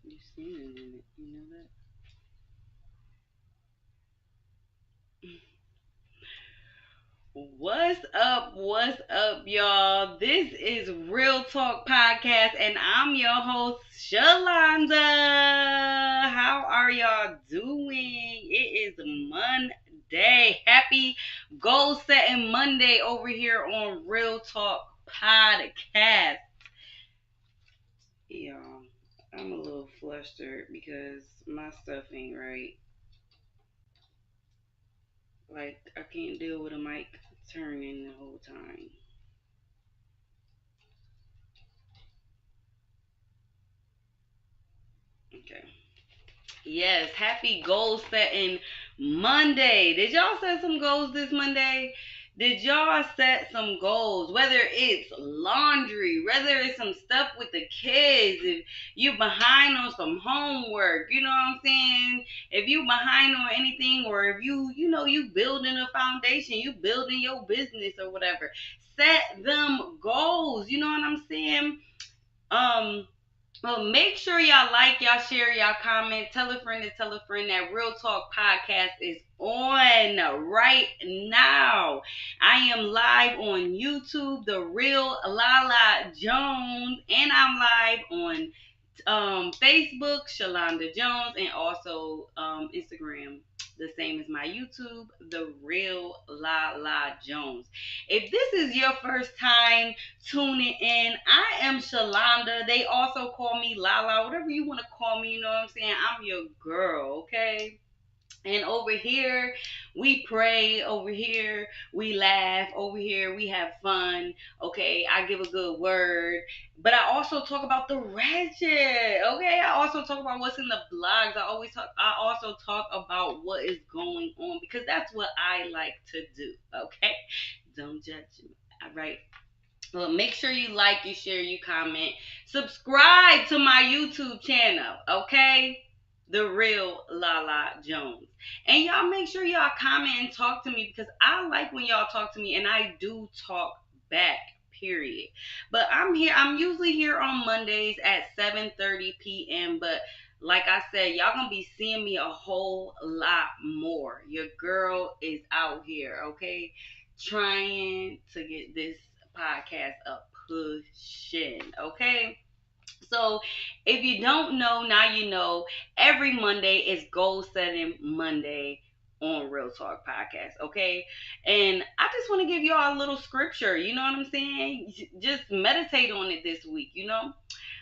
You seen it in it. You know that? What's up? What's up, y'all? This is Real Talk Podcast, and I'm your host, Shalonda. How are y'all doing? It is Monday. Happy goal setting Monday over here on Real Talk Podcast. Y'all, I'm a little flustered because my stuff ain't right. Like, I can't deal with a mic turning the whole time. Okay. Yes, happy goal setting Monday. Did y'all set some goals this Monday? Did y'all set some goals? Whether it's laundry, whether it's some stuff with the kids, if you behind on some homework, you know what I'm saying? If you behind on anything, or if you building a foundation, you building your business or whatever, set them goals. You know what I'm saying? Um, well, make sure y'all like, y'all share, y'all comment, tell a friend to tell a friend that Real Talk Podcast is on right now. I am live on YouTube, The Real Lala Jones, and I'm live on Facebook, Shalonda Jones, and also Instagram, the same as my YouTube, The Real La Jones. If this is your first time tuning in, I am Shalonda. They also call me Lala, whatever you want to call me, you know what I'm saying? I'm your girl, okay? And over here, we pray. Over here, we laugh. Over here, we have fun. Okay, I give a good word. But I also talk about the ratchet. Okay, I also talk about what's in the blogs. I also talk about what is going on because that's what I like to do. Okay, don't judge me. All right. Well, make sure you like, you share, you comment, subscribe to my YouTube channel, okay? The Real Lala Jones. And y'all make sure y'all comment and talk to me because I like when y'all talk to me and I do talk back. Period. But I'm usually here on Mondays at 7:30 p.m. But like I said, y'all gonna be seeing me a whole lot more. Your girl is out here, okay? Trying to get this podcast up pushing, okay? So if you don't know, now you know. Every Monday is goal setting Monday on Real Talk Podcast, okay? And I just want to give you all a little scripture, you know what I'm saying? Just meditate on it this week, you know?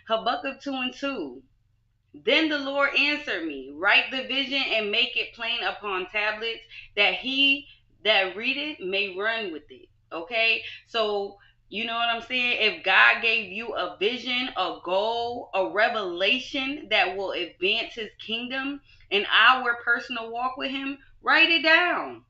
Habakkuk 2 and 2. Then the Lord answered me, write the vision and make it plain upon tablets, that he that read it may run with it. Okay? So, you know what I'm saying? If God gave you a vision, a goal, a revelation that will advance his kingdom in our personal walk with him, write it down.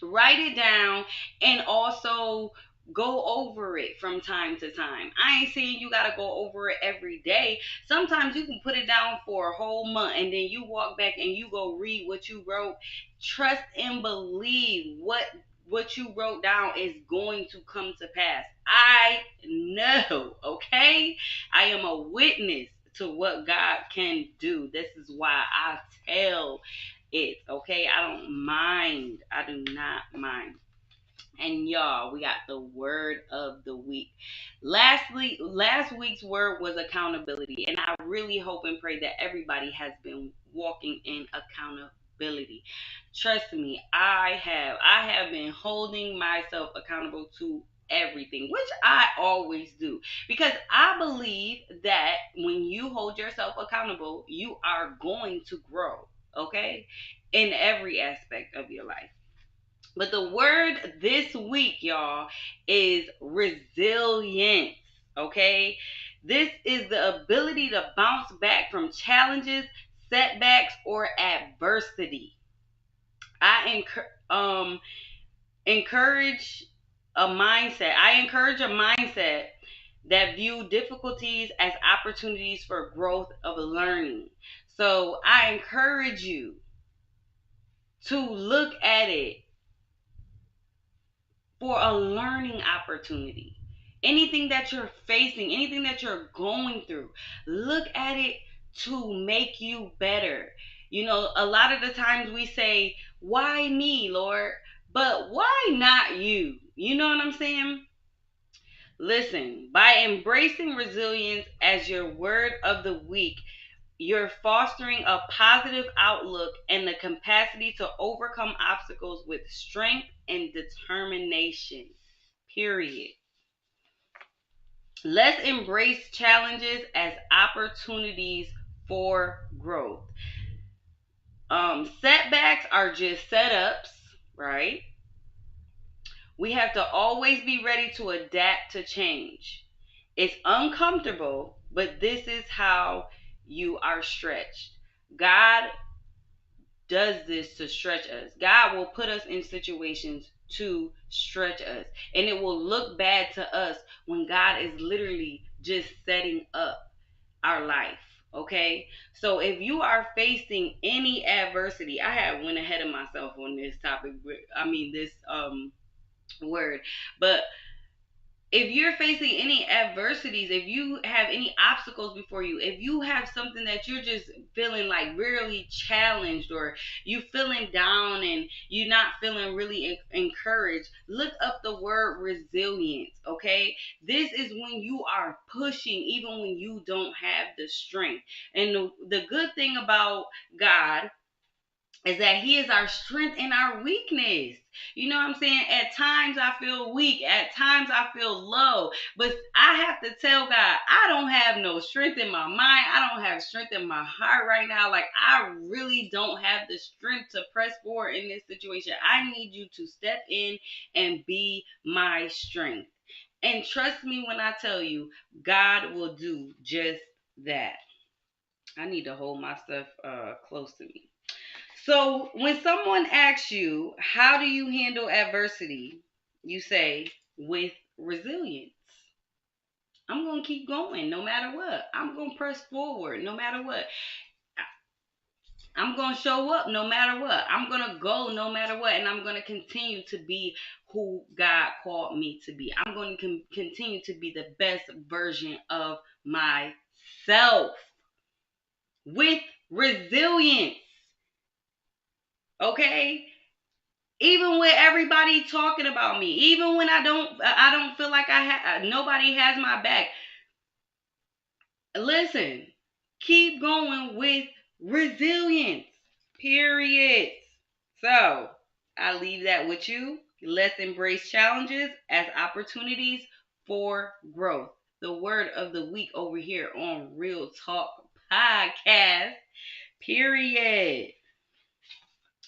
Write it down, and also go over it from time to time. I ain't saying you got to go over it every day. Sometimes you can put it down for a whole month and then you walk back and you go read what you wrote. Trust and believe what you wrote down is going to come to pass. I know, okay? I am a witness to what God can do. This is why I tell it, okay? I don't mind. I do not mind. And y'all, we got the word of the week. Last week's word was accountability, and I really hope and pray that everybody has been walking in accountability. Trust me, I have been holding myself accountable to everything, which I always do, because I believe that when you hold yourself accountable, you are going to grow, okay? In every aspect of your life. But the word this week, y'all, is resilience. Okay? This is the ability to bounce back from challenges, setbacks, or adversity. I encourage a mindset. I encourage a mindset that view difficulties as opportunities for growth of learning. So I encourage you to look at it for a learning opportunity. Anything that you're facing, anything that you're going through, look at it to make you better. A lot of the times we say, why me, Lord? But why not you? You know what I'm saying? Listen, by embracing resilience as your word of the week, you're fostering a positive outlook and the capacity to overcome obstacles with strength and determination. Period. Let's embrace challenges as opportunities for growth. Setbacks are just setups, right? We have to always be ready to adapt to change. It's uncomfortable, but this is how you are stretched. God does this to stretch us. God will put us in situations to stretch us. And it will look bad to us when God is literally just setting up our life. Okay? So if you are facing any adversity, I have went ahead of myself on this topic. This word. But if you're facing any adversities, if you have any obstacles before you, if you have something that you're just feeling like really challenged, or you feeling down and you're not feeling really encouraged, look up the word resilience. Okay, this is when you are pushing even when you don't have the strength. And the good thing about God is that he is our strength in our weakness. You know what I'm saying? At times I feel weak. At times I feel low. But I have to tell God, I don't have no strength in my mind. I don't have strength in my heart right now. Like, I really don't have the strength to press forward in this situation. I need you to step in and be my strength. And trust me when I tell you, God will do just that. I need to hold my stuff close to me. So when someone asks you, how do you handle adversity? You say, with resilience. I'm going to keep going no matter what. I'm going to press forward no matter what. I'm going to show up no matter what. I'm going to go no matter what. And I'm going to continue to be who God called me to be. I'm going to continue to be the best version of myself with resilience. Okay? Even with everybody talking about me, even when I don't feel like nobody has my back. Listen, keep going with resilience. Period. So I leave that with you. Let's embrace challenges as opportunities for growth. The word of the week over here on Real Talk Podcast. Period.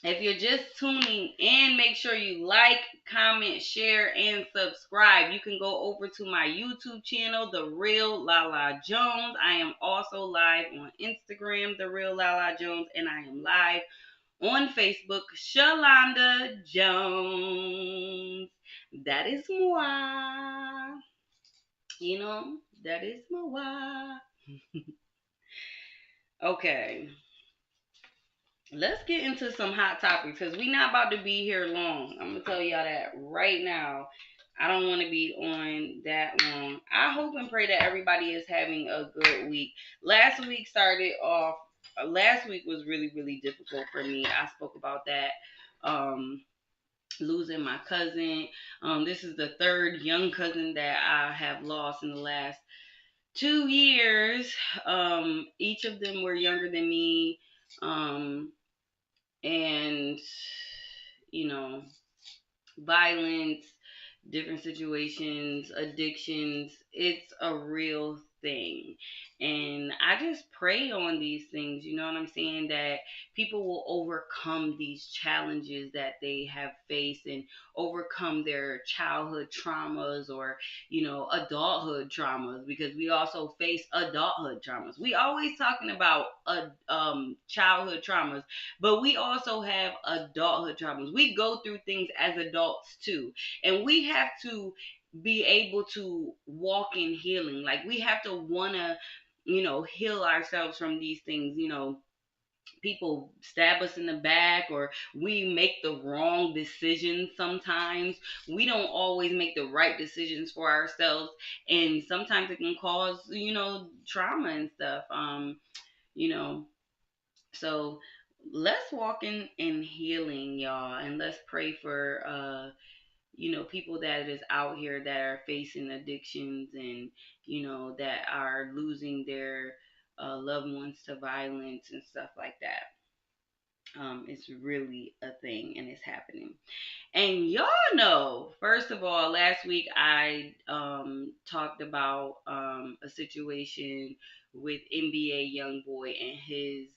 If you're just tuning in, make sure you like, comment, share, and subscribe. You can go over to my YouTube channel, The Real Lala Jones. I am also live on Instagram, The Real Lala Jones, and I am live on Facebook, Shalonda Jones. That is moi. That is moi. Okay. Let's get into some hot topics because we not about to be here long. I'm going to tell y'all that right now. I don't want to be on that long. I hope and pray that everybody is having a good week. Last week was really, really difficult for me. I spoke about that. Losing my cousin. This is the third young cousin that I have lost in the last 2 years. Each of them were younger than me. And violence, different situations, addictions, it's a real thing. And I just pray on these things, you know what I'm saying, that people will overcome these challenges that they have faced and overcome their childhood traumas or, adulthood traumas, because we also face adulthood traumas. We always talking about childhood traumas, but we also have adulthood traumas. We go through things as adults too. And we have to be able to walk in healing. Like, we have to want to, heal ourselves from these things. People stab us in the back, or we make the wrong decisions sometimes. We don't always make the right decisions for ourselves. And sometimes it can cause, trauma and stuff. you know. So let's walk in healing, y'all, and let's pray for people that is out here that are facing addictions, and that are losing their loved ones to violence and stuff like that. It's really a thing, and it's happening. And y'all know, first of all, last week I talked about a situation with NBA young boy and his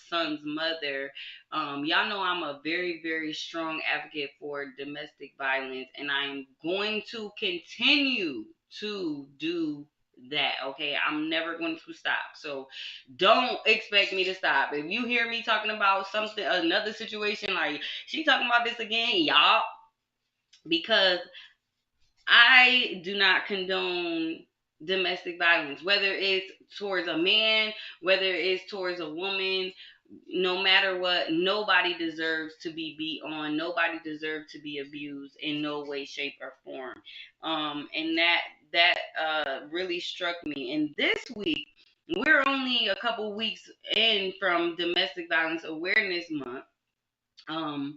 son's mother. Y'all know I'm a very, very strong advocate for domestic violence, and I'm going to continue to do that. Okay, I'm never going to stop. So don't expect me to stop. If you hear me talking about something, another situation, like she talking about this again, y'all, because I do not condone domestic violence, whether it's towards a man, whether it's towards a woman. No matter what, nobody deserves to be beat on. Nobody deserves to be abused in no way, shape, or form. And that really struck me. And this week, we're only a couple weeks in from Domestic Violence Awareness Month. um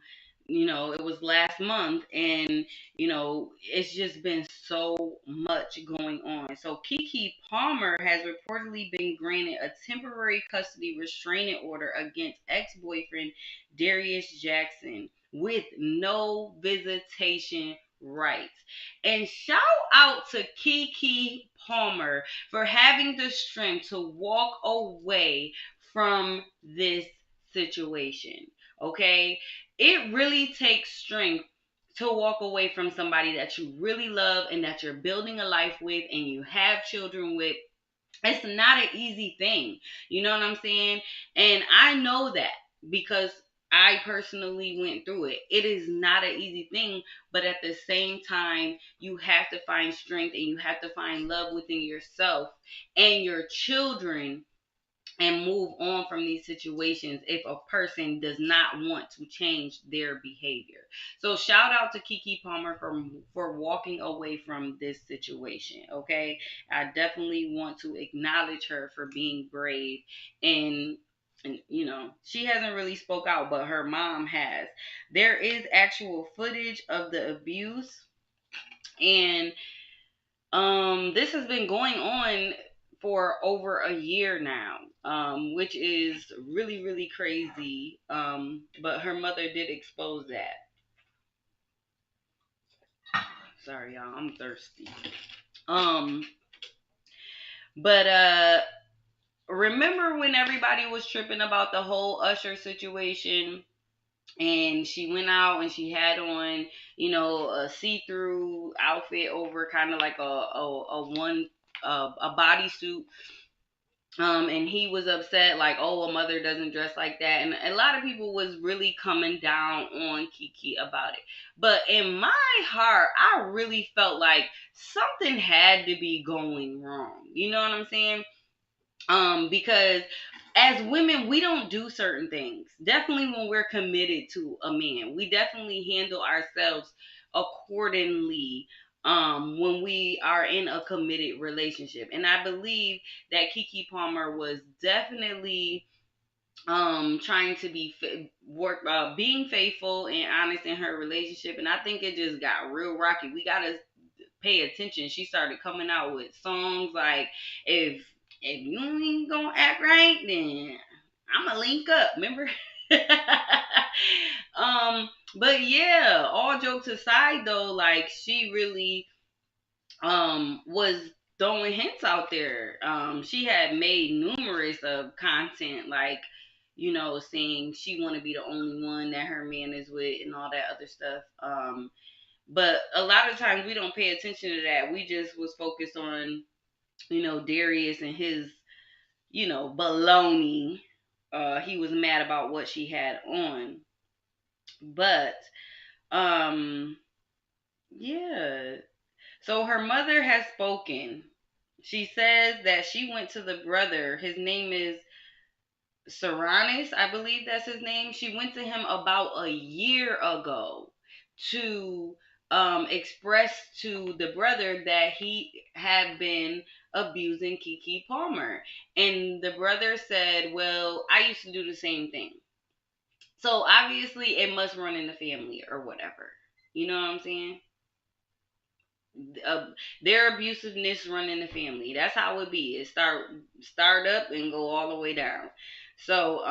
it was last month, and it's just been so much going on. So KeKe Palmer has reportedly been granted a temporary custody restraining order against ex-boyfriend Darius Jackson with no visitation rights. And shout out to KeKe Palmer for having the strength to walk away from this situation. Okay, it really takes strength to walk away from somebody that you really love and that you're building a life with and you have children with. It's not an easy thing. You know what I'm saying? And I know that because I personally went through it. It is not an easy thing, but at the same time, you have to find strength and you have to find love within yourself and your children and move on from these situations if a person does not want to change their behavior. So shout out to KeKe Palmer for walking away from this situation. Okay, I definitely want to acknowledge her for being brave, and she hasn't really spoke out, but her mom has. There is actual footage of the abuse, and this has been going on for over a year now, which is really, really crazy. But her mother did expose that. Sorry, y'all, I'm thirsty. Um, but remember when everybody was tripping about the whole Usher situation? And she went out and she had on, a see-through outfit over kind of like a bodysuit. And he was upset, like, oh, a mother doesn't dress like that. And a lot of people was really coming down on KeKe about it. But in my heart, I really felt like something had to be going wrong. You know what I'm saying? Because as women, we don't do certain things. Definitely when we're committed to a man, we definitely handle ourselves accordingly. When we are in a committed relationship, and I believe that KeKe Palmer was definitely trying to being faithful and honest in her relationship, and I think it just got real rocky. We gotta pay attention. She started coming out with songs like, if you ain't gonna act right, then I'ma link up. Remember? But yeah, all jokes aside though, like she really was throwing hints out there. She had made numerous of content, like, saying she wanna be the only one that her man is with and all that other stuff. But a lot of times we don't pay attention to that. We just was focused on, Darius and his, baloney. He was mad about what she had on. But yeah. So her mother has spoken. She says that she went to the brother. His name is Serranis, I believe that's his name. She went to him about a year ago to express to the brother that he had been abusing KeKe Palmer. And the brother said, well, I used to do the same thing. So obviously it must run in the family or whatever. You know what I'm saying? Uh, their abusiveness run in the family. That's how it be. It start up and go all the way down. So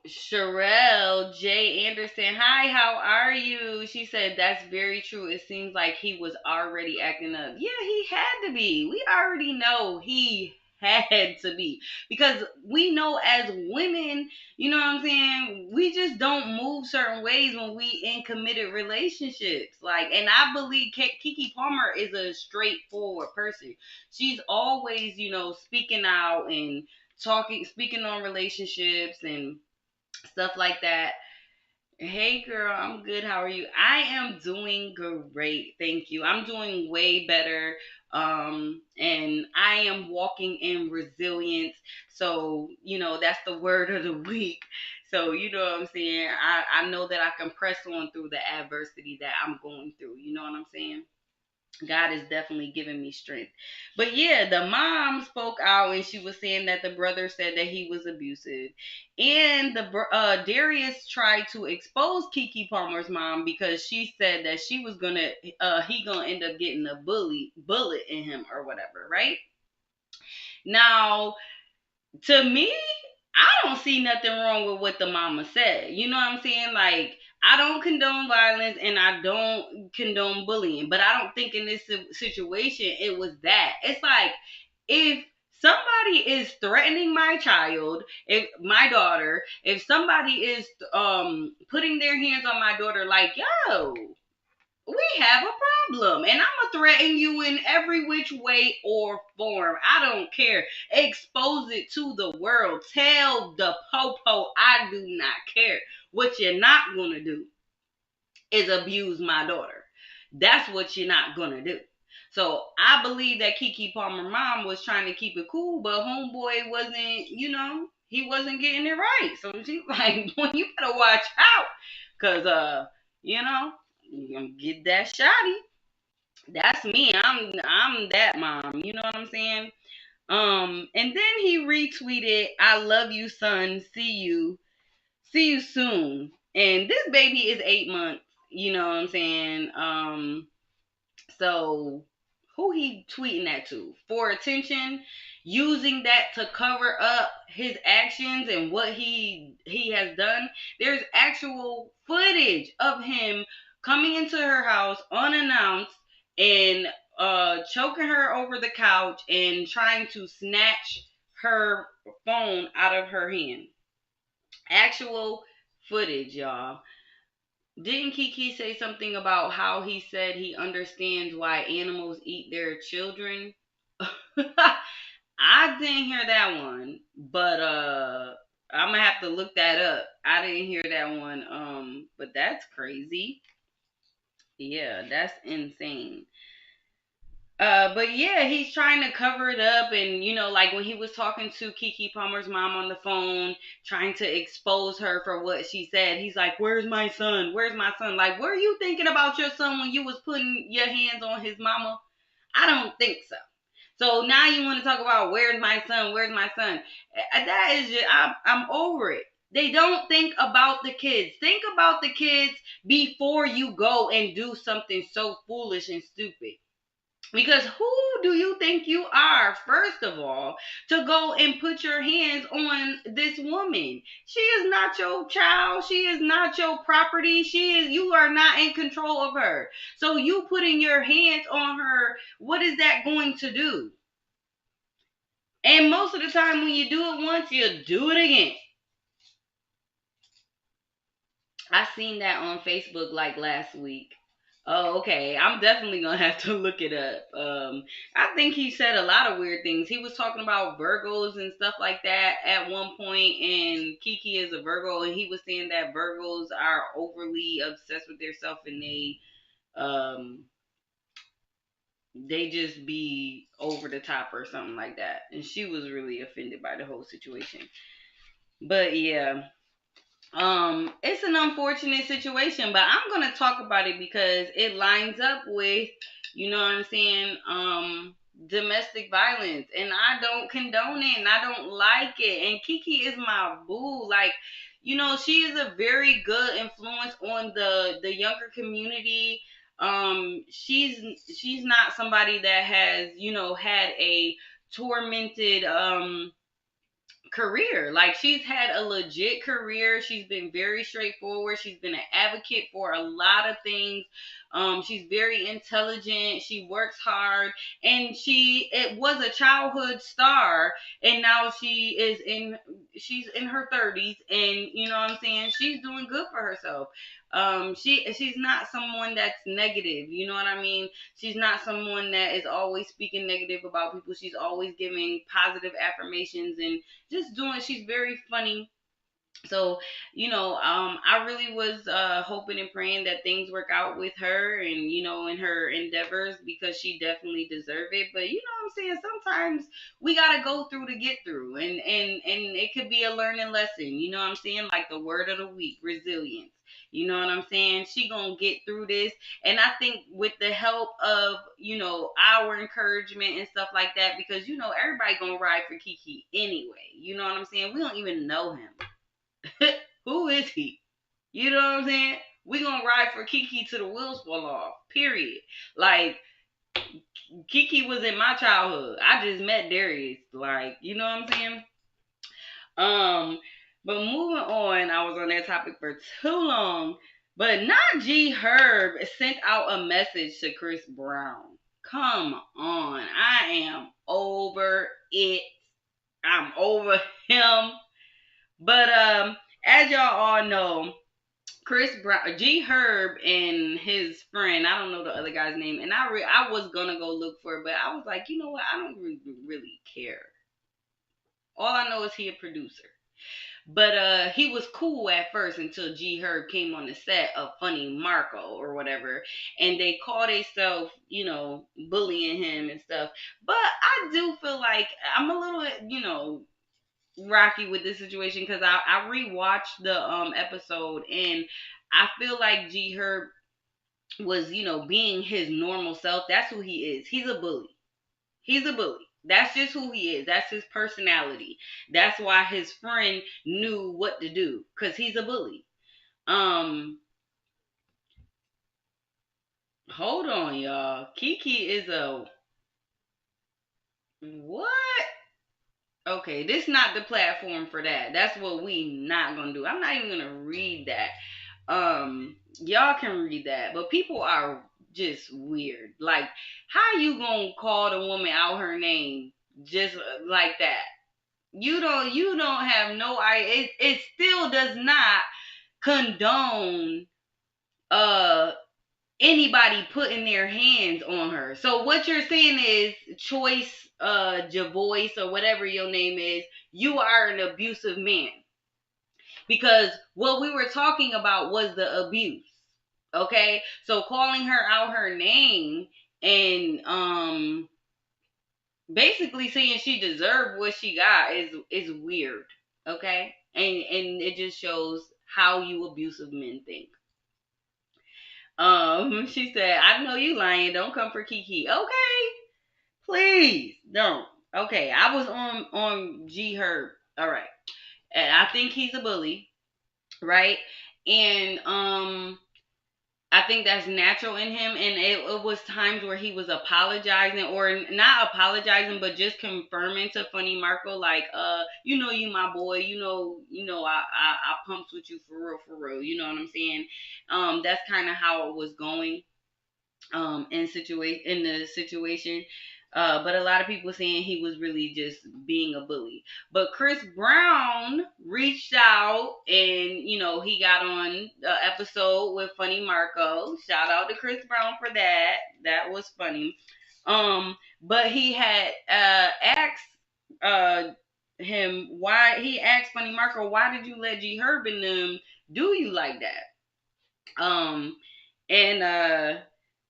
Sherelle J. Anderson, hi, how are you? She said, that's very true. It seems like he was already acting up. Yeah, he had to be. We already know he had to be. Because we know as women, you know what I'm saying? We just don't move certain ways when we in committed relationships. Like, and I believe KeKe Palmer is a straightforward person. She's always, speaking out and speaking on relationships and stuff like that. Hey girl, I'm good. How are you? I am doing great. Thank you. I'm doing way better. And I am walking in resilience. So, that's the word of the week. So, you know what I'm saying? I know that I can press on through the adversity that I'm going through. You know what I'm saying? God is definitely giving me strength. But yeah, the mom spoke out and she was saying that the brother said that he was abusive. And Darius tried to expose KeKe Palmer's mom because she said that she was he gonna end up getting a bullet in him or whatever, right? Now, to me, I don't see nothing wrong with what the mama said. You know what I'm saying? Like, I don't condone violence and I don't condone bullying, but I don't think in this situation it was that. It's like, if somebody is threatening my child, if my daughter, if somebody is putting their hands on my daughter, like, yo, we have a problem and I'm gonna threaten you in every which way or form. I don't care. Expose it to the world. Tell the popo I do not care. What you're not gonna do is abuse my daughter. That's what you're not gonna do. So I believe that KeKe Palmer mom was trying to keep it cool, but homeboy wasn't, he wasn't getting it right. So she's like, well, you better watch out. Cause you know, you gonna get that shotty. That's me. I'm that mom. You know what I'm saying? And then he retweeted, I love you, son. See you soon. And this baby is 8 months. You know what I'm saying? So who he tweeting that to? For attention, using that to cover up his actions and what he has done. There's actual footage of him coming into her house unannounced and choking her over the couch and trying to snatch her phone out of her hand. Actual footage, y'all. Didn't KeKe say something about how he said he understands why animals eat their children? I didn't hear that one, but I'm gonna have to look that up. I didn't hear that one. But that's crazy. Yeah, that's insane. But yeah, he's trying to cover it up, and like when he was talking to KeKe Palmer's mom on the phone, trying to expose her for what she said, he's like, "Where's my son? Where's my son?" Like, were you thinking about your son when you was putting your hands on his mama? I don't think so. So now you want to talk about where's my son? Where's my son? That is just, I'm over it. They don't think about the kids. Think about the kids before you go and do something so foolish and stupid. Because who do you think you are, first of all, to go and put your hands on this woman? She is not your child. She is not your property. You are not in control of her. So you putting your hands on her, what is that going to do? And most of the time when you do it once, you do it again. I seen that on Facebook like last week. Oh, okay. I'm definitely gonna have to look it up. I think he said a lot of weird things. He was talking about Virgos and stuff like that at one point, and KeKe is a Virgo, and he was saying that Virgos are overly obsessed with themselves, and they just be over the top or something like that. And she was really offended by the whole situation. But yeah. It's an unfortunate situation, but I'm gonna talk about it because it lines up with, you know what I'm saying, domestic violence, and I don't condone it, and I don't like it. And KeKe is my boo. Like, she is a very good influence on the younger community. She's not somebody that has, had a tormented career. Like, she's had a legit career. She's been very straightforward. She's been an advocate for a lot of things. She's very intelligent. She works hard, and it was a childhood star, and now she's in her 30s, and you know what I'm saying. She's doing good for herself. She's not someone that's negative. You know what I mean? She's not someone that is always speaking negative about people. She's always giving positive affirmations and just doing. She's very funny. So, I really was hoping and praying that things work out with her, and in her endeavors, because she definitely deserve it. But you know what I'm saying, sometimes we gotta go through to get through, and it could be a learning lesson. You know what I'm saying? Like the word of the week, resilience. You know what I'm saying? She gonna get through this, and I think with the help of our encouragement and stuff like that, because everybody gonna ride for KeKe anyway. You know what I'm saying? We don't even know him. Who is he? You know what I'm saying? We gonna ride for KeKe till the wheels fall off. Period. Like, KeKe was in my childhood. I just met Darius. Like, you know what I'm saying? Um, but moving on, I was on that topic for too long. But not G Herb sent out a message to Chris Brown. Come on. I am over it. I'm over him. But as y'all all know, Chris Brown, G Herb, and his friend, I don't know the other guy's name, and I was gonna go look for it, but I was like, you know what? I don't really care. All I know is he a producer. But he was cool at first until G Herb came on the set of Funny Marco or whatever, and they called themselves, bullying him and stuff. But I do feel like I'm a little, rocky with this situation, because I rewatched the episode, and I feel like G Herb was, being his normal self. That's who he is. He's a bully. He's a bully. That's just who he is. That's his personality. That's why his friend knew what to do, because he's a bully. Um, Hold on, y'all. KeKe is a what? Okay, this not the platform for that. That's what we not gonna do. I'm not even gonna read that. Y'all can read that, but people are just weird. Like, how you gonna call the woman out her name just like that? You don't have no idea. It still does not condone uh anybody putting their hands on her. So what you're saying is, Choice Javoice, or whatever your name is, you are an abusive man. Because what we were talking about was the abuse. Okay? So calling her out her name, and basically saying she deserved what she got is weird. Okay? And it just shows how you abusive men think. She said, I know you lying. Don't come for KeKe. Okay. Please don't. Okay. I was on G Herb. All right. And I think he's a bully, right? And I think that's natural in him. And it was times where he was apologizing, or not apologizing, but just confirming to Funny Marco, like, you my boy, I pumps with you for real. You know what I'm saying? That's kind of how it was going in the situation. But a lot of people saying he was really just being a bully. But Chris Brown reached out, and he got on the episode with Funny Marco. Shout out to Chris Brown for that. That was funny. But he had asked him why. He asked Funny Marco, why did you let G Herb and them do you like that?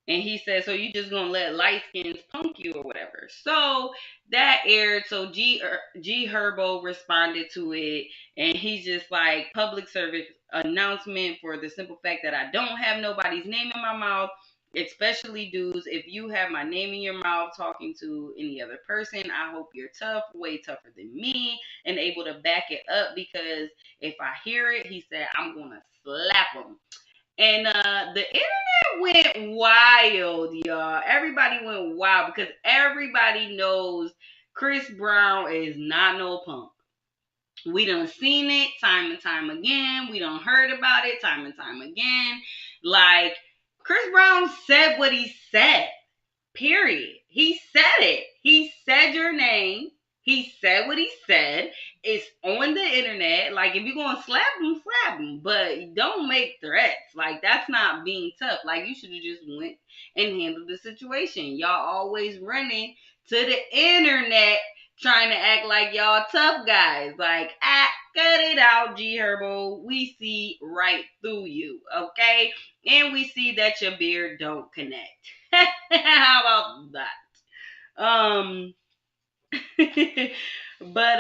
And he said, so you just gonna let light skins punk you or whatever. So that that aired, so G Herbo responded to it, and he's just like, public service announcement for the simple fact that I don't have nobody's name in my mouth, especially dudes. If you have my name in your mouth talking to any other person, I hope you're tough, way tougher than me, and able to back it up, because if I hear it, he said, I'm gonna slap him. And the internet went wild, y'all. Everybody went wild because everybody knows Chris Brown is not no punk. We done seen it time and time again. We done heard about it time and time again. Like, Chris Brown said what he said. Period. He said it. He said your name. He said what he said. It's on the internet. Like, if you're going to slap him, slap him. But don't make threats. Like, that's not being tough. Like, you should have just went and handled the situation. Y'all always running to the internet trying to act like y'all tough guys. Like, cut it out, G Herbo. We see right through you, okay? And we see that your beard don't connect. How about that? But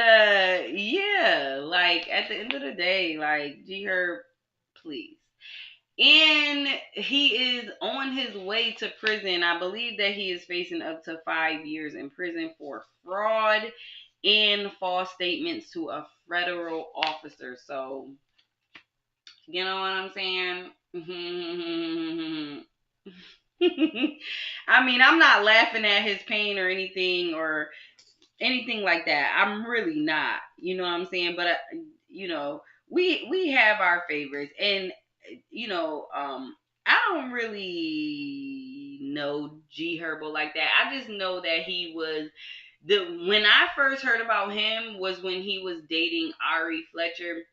yeah, like, at the end of the day, like, G Herb, please. And he is on his way to prison. I believe that he is facing up to 5 years in prison for fraud and false statements to a federal officer. So, you know what I'm saying? I mean, I'm not laughing at his pain or anything like that. I'm really not. You know what I'm saying? But we have our favorites, and I don't really know G Herbo like that. I just know that he was when I first heard about him was when he was dating Ari Fletcher,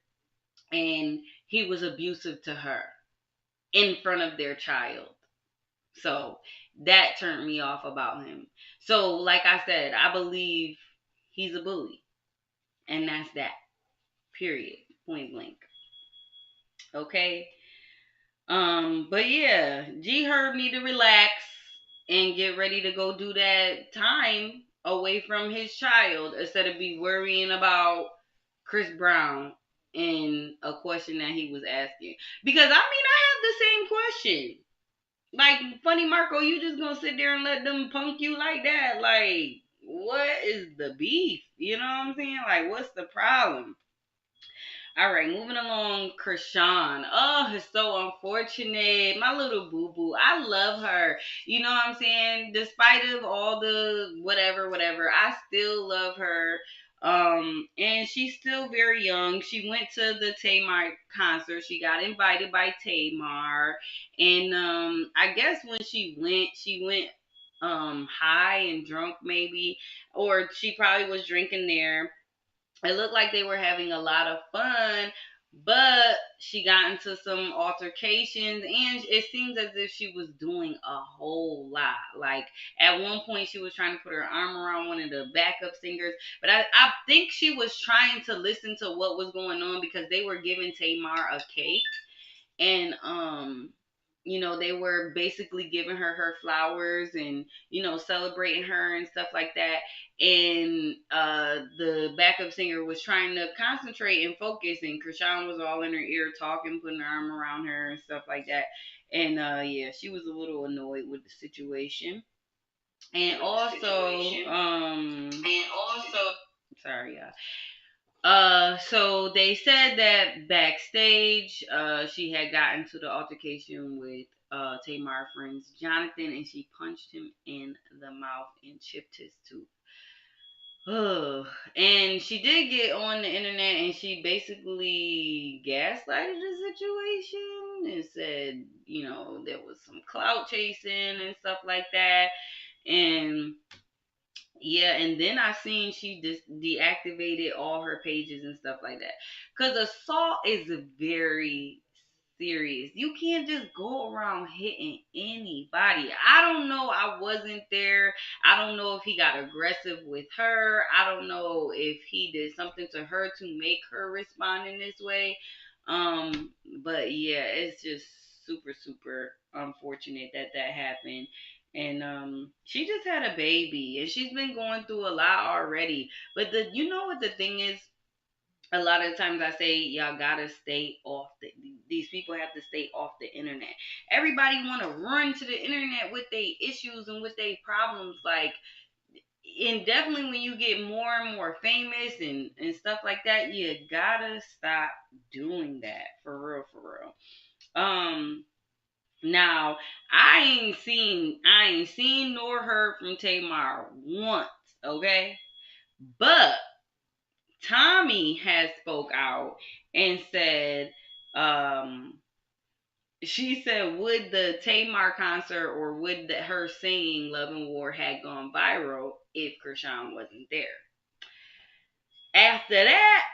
and he was abusive to her in front of their child. So that turned me off about him. So, like I said, I believe he's a bully. And that's that. Period. Point blank. Okay. But yeah, G Herb need to relax and get ready to go do that time away from his child, instead of be worrying about Chris Brown and a question that he was asking. Because I mean, I have the same question. Like, funny Marco, you just gonna sit there and let them punk you like that? Like, what is the beef? You know what I'm saying? Like, what's the problem? All right, moving along, Krishan. Oh, it's so unfortunate. My little boo boo. I love her. You know what I'm saying? Despite of all the whatever, I still love her. And she's still very young. She went to the Tamar concert. She got invited by Tamar. And I guess when she went high and drunk maybe. Or she probably was drinking there. It looked like they were having a lot of fun, but she got into some altercations, and it seems as if she was doing a whole lot. Like, at one point she was trying to put her arm around one of the backup singers, but I think she was trying to listen to what was going on, because they were giving Tamar a cake, and they were basically giving her flowers, and celebrating her and stuff like that. And the backup singer was trying to concentrate and focus, and Krishan was all in her ear talking, putting her arm around her and stuff like that. And yeah, she was a little annoyed with the situation. And also sorry, y'all. So they said that backstage, she had gotten to the altercation with Tamar friends Jonathan, and she punched him in the mouth and chipped his tooth. Oh, and she did get on the internet, and she basically gaslighted the situation and said, there was some clout chasing and stuff like that. And yeah, and then I seen she just deactivated all her pages and stuff like that. Cause assault is very serious. You can't just go around hitting anybody. I don't know. I wasn't there. I don't know if he got aggressive with her. I don't know if he did something to her to make her respond in this way. But yeah, it's just super, super unfortunate that happened. And she just had a baby, and she's been going through a lot already. But you know what the thing is? A lot of times I say y'all gotta stay off these people have to stay off the internet. Everybody want to run to the internet with their issues and with their problems, like, and definitely when you get more and more famous and stuff like that, you gotta stop doing that, for real, for real. Now, I ain't seen nor heard from Tamar once, okay? But Tommy has spoke out and said, um, she said, would the Tamar concert, or would her singing Love and War had gone viral if Krishan wasn't there? After that,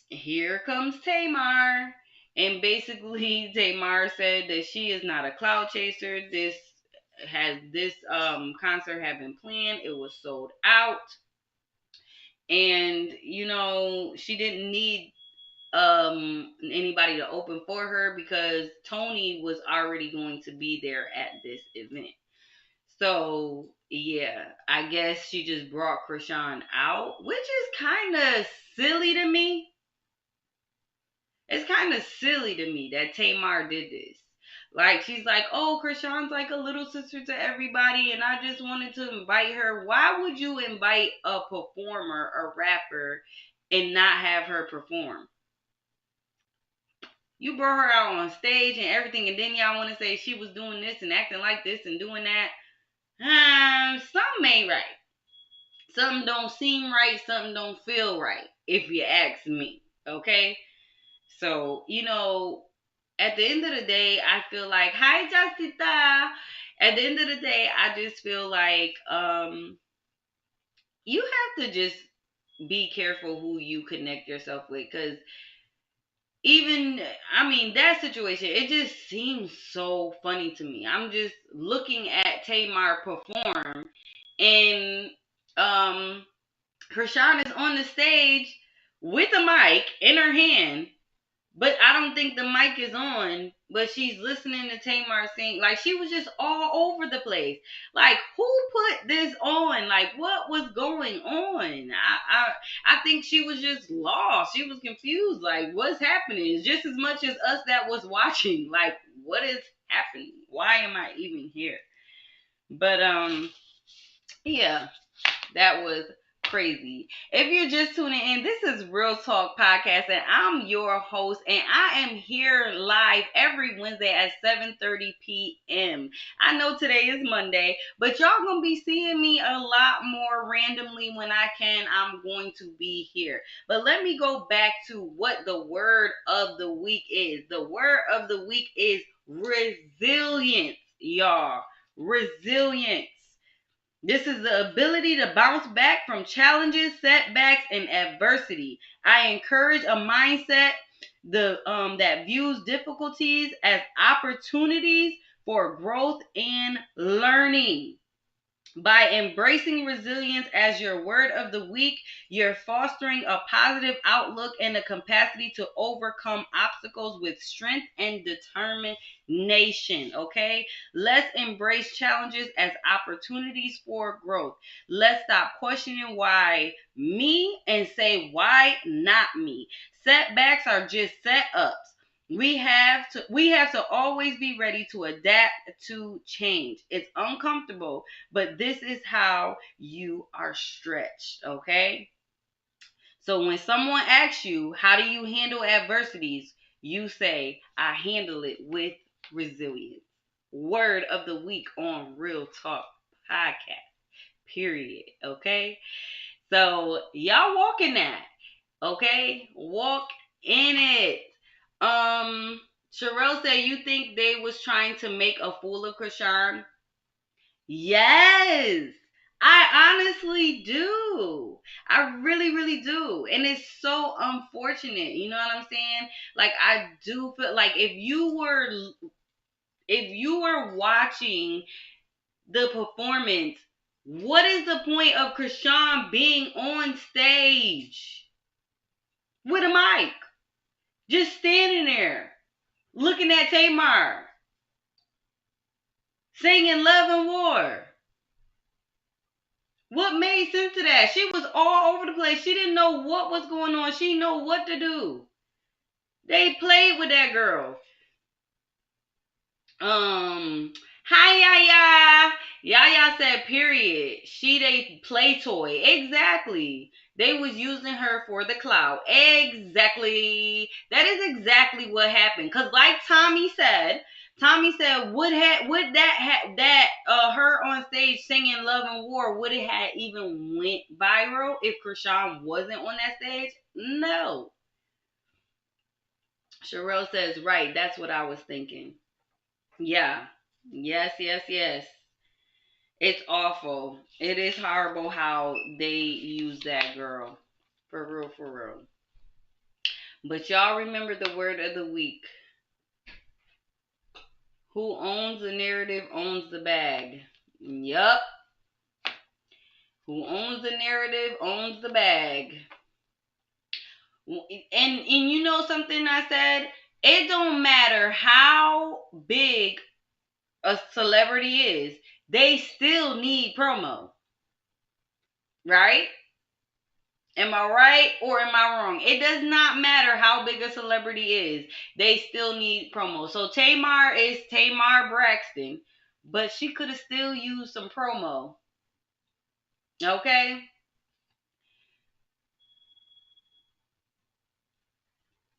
here comes Tamar. And basically Tamar said that she is not a cloud chaser. This concert had been planned. It was sold out. And she didn't need anybody to open for her because Tony was already going to be there at this event. So yeah, I guess she just brought Krishan out, which is kind of silly to me. It's kind of silly to me that Tamar did this. Like, she's like, oh, Krishan's like a little sister to everybody, and I just wanted to invite her. Why would you invite a performer, a rapper, and not have her perform? You brought her out on stage and everything, and then y'all want to say she was doing this and acting like this and doing that. Something ain't right. Something don't seem right. Something don't feel right, if you ask me. Okay? So, at the end of the day, I feel like, hi, Justita. At the end of the day, I just feel like you have to just be careful who you connect yourself with, because even, I mean, that situation, it just seems so funny to me. I'm just looking at Tamar perform, and um Krishan is on the stage with a mic in her hand, but I don't think the mic is on, but she's listening to Tamar sing. Like, she was just all over the place. Like, who put this on? Like, what was going on? I think she was just lost. She was confused. Like, what's happening? It's just as much as us that was watching. Like, what is happening? Why am I even here? But yeah, that was crazy. If you're just tuning in, this is Real Talk Podcast, and I'm your host, and I am here live every Wednesday at 7:30 p.m. I know today is Monday, but y'all gonna be seeing me a lot more randomly. When I can, I'm going to be here. But let me go back to what the word of the week is. The word of the week is resilience, y'all. Resilience. This is the ability to bounce back from challenges, setbacks, and adversity. I encourage a mindset that views difficulties as opportunities for growth and learning. By embracing resilience as your word of the week, you're fostering a positive outlook and a capacity to overcome obstacles with strength and determination. Okay? Let's embrace challenges as opportunities for growth. Let's stop questioning why me and say, why not me? Setbacks are just setups. We have to always be ready to adapt to change. It's uncomfortable, but this is how you are stretched, okay? So when someone asks you, how do you handle adversities? You say, I handle it with resilience. Word of the week on Real Talk Podcast. Period. Okay? So y'all walk in that. Okay? Walk in it. Sherelle said, you think they was trying to make a fool of Krishan? Yes, I honestly do. I really, really do. And it's so unfortunate. You know what I'm saying? Like, I do feel like if you were watching the performance, what is the point of Krishan being on stage with a mic? Just standing there looking at Tamar. singing Love and War. What made sense to that? She was all over the place. She didn't know what was going on. She didn't know what to do. They played with that girl. Hi Yaya. Yaya said, period. She they play toy. Exactly. They was using her for the clout. Exactly. That is exactly what happened. Cause like Tommy said, would that her on stage singing Love and War, would it have even went viral if Krishan wasn't on that stage? No. Sherelle says, right, that's what I was thinking. Yeah. Yes, yes, yes. It's awful. It is horrible how they use that girl. For real, for real. But y'all remember the word of the week. Who owns the narrative owns the bag. Yup. Who owns the narrative owns the bag. And you know something I said? It don't matter how big a celebrity is. They still need promo. Right? Am I right or am I wrong? It does not matter how big a celebrity is. They still need promo. So Tamar is Tamar Braxton, but she could have still used some promo. Okay?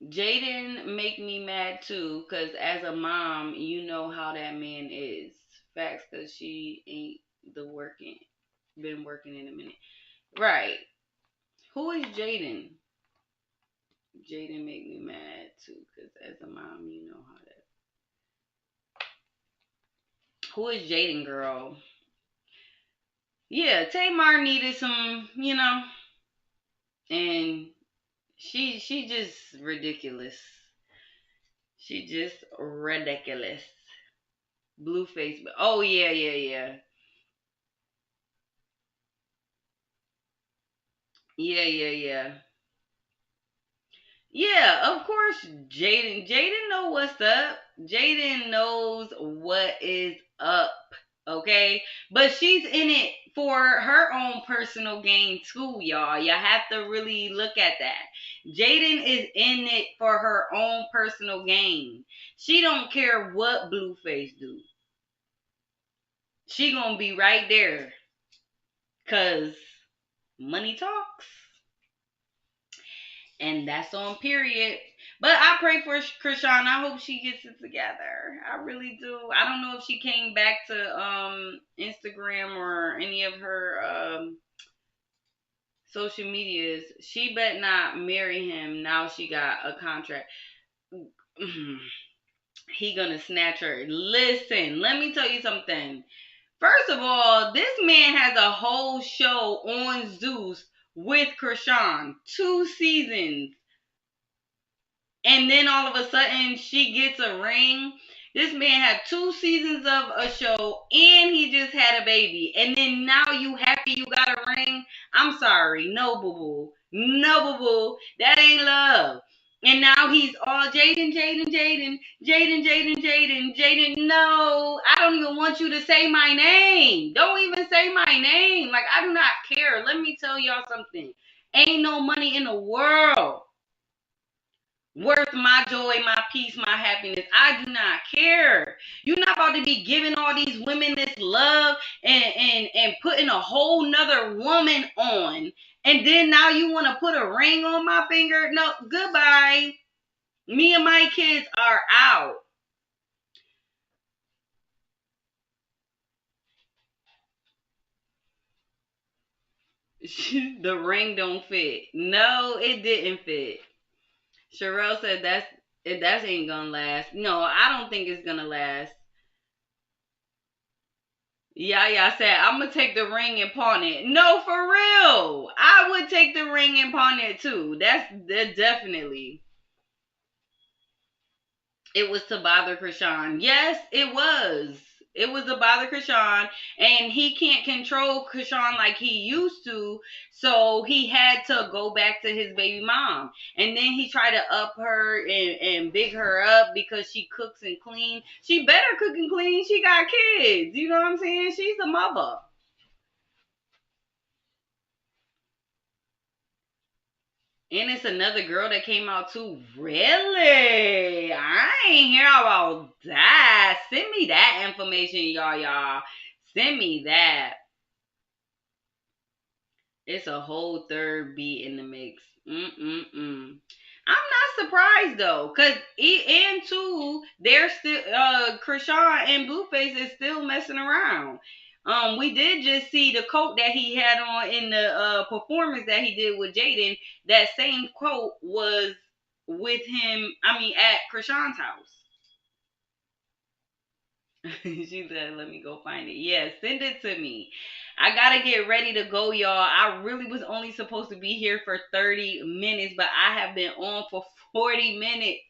Jaden make me mad too, because as a mom, you know how that man is. Facts, because she ain't been working in a minute. Right. Who is Jaden? Jaden make me mad too, because as a mom, you know how that. Who is Jaden girl? Yeah, Tamar needed some, and she just ridiculous. She just ridiculous. Blueface. Oh yeah, yeah, yeah. Yeah, yeah, yeah. Yeah, of course Jaden know what's up. Jaden knows what is up. Okay? But she's in it for her own personal gain too, y'all. Y'all have to really look at that. Jaden is in it for her own personal gain. She don't care what Blueface do. She gonna be right there. Cause money talks. And that's on period. But I pray for Krishan. I hope she gets it together. I really do. I don't know if she came back to Instagram or any of her social medias. She bet not marry him. Now she got a contract. He gonna snatch her. Listen, let me tell you something. First of all, this man has a whole show on Zeus with Krishan. 2 seasons. And then all of a sudden she gets a ring. This man had 2 seasons of a show and he just had a baby. And then now you happy you got a ring? I'm sorry. No, boo boo. No, boo boo. That ain't love. And now he's all Jaden, Jaden, Jaden, Jaden, Jaden, Jaden, Jaden. No, I don't even want you to say my name. Don't even say my name. Like, I do not care. Let me tell y'all something. Ain't no money in the world worth my joy, my peace, my happiness. I do not care. You're not about to be giving all these women this love and putting a whole nother woman on. And then now you want to put a ring on my finger? No, goodbye. Me and my kids are out. The ring don't fit. No, it didn't fit. Sherelle said that ain't gonna last. No, I don't think it's gonna last. Yeah, said, I'm gonna take the ring and pawn it. No, for real. I would take the ring and pawn it too. That definitely. It was to bother Krishan. Yes, it was. It was to bother Krishan, and he can't control Krishan like he used to, so he had to go back to his baby mom. And then he tried to up her and big her up because she cooks and clean. She better cook and clean. She got kids. You know what I'm saying? She's a mother. And it's another girl that came out too. Really? I ain't hear about that. Send me that information, y'all. Send me that. It's a whole third beat in the mix. Mm-mm-mm. I'm not surprised though, cause and two, they're still Krishan and Blueface is still messing around. We did just see the coat that he had on in the performance that he did with Jaden. That same coat was with him. I mean, at Krishan's house. She said, let me go find it. Yeah, send it to me. I gotta get ready to go, y'all. I really was only supposed to be here for 30 minutes, but I have been on for 40 minutes.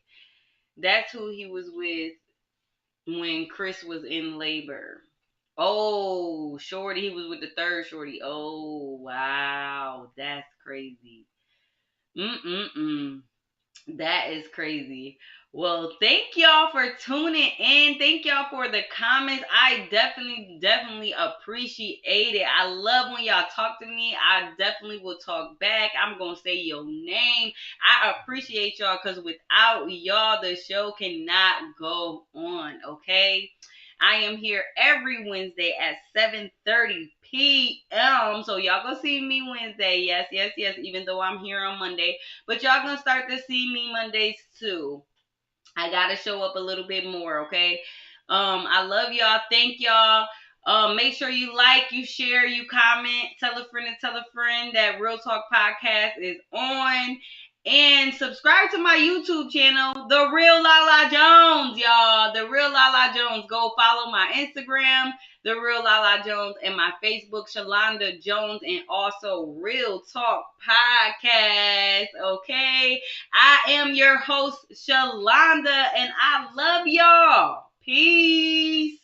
That's who he was with when Chris was in labor. Oh, Shorty. He was with the third Shorty. Oh, wow. That's crazy. Mm-mm-mm. That is crazy. Well, thank y'all for tuning in. Thank y'all for the comments. I definitely appreciate it. I love when y'all talk to me. I definitely will talk back. I'm going to say your name. I appreciate y'all because without y'all, the show cannot go on, okay? I am here every Wednesday at 7:30 p.m. So y'all go see me Wednesday. Yes. Even though I'm here on Monday. But y'all gonna start to see me Mondays too. I gotta show up a little bit more, okay? I love y'all. Thank y'all. Make sure you like, you share, you comment, tell a friend and tell a friend that Real Talk Podcast is on. And subscribe to my YouTube channel, The Real Lala Jones, y'all. The Real Lala Jones. Go follow my Instagram, The Real Lala Jones, and my Facebook, Shalonda Jones, and also Real Talk Podcast. Okay. I am your host, Shalonda, and I love y'all. Peace.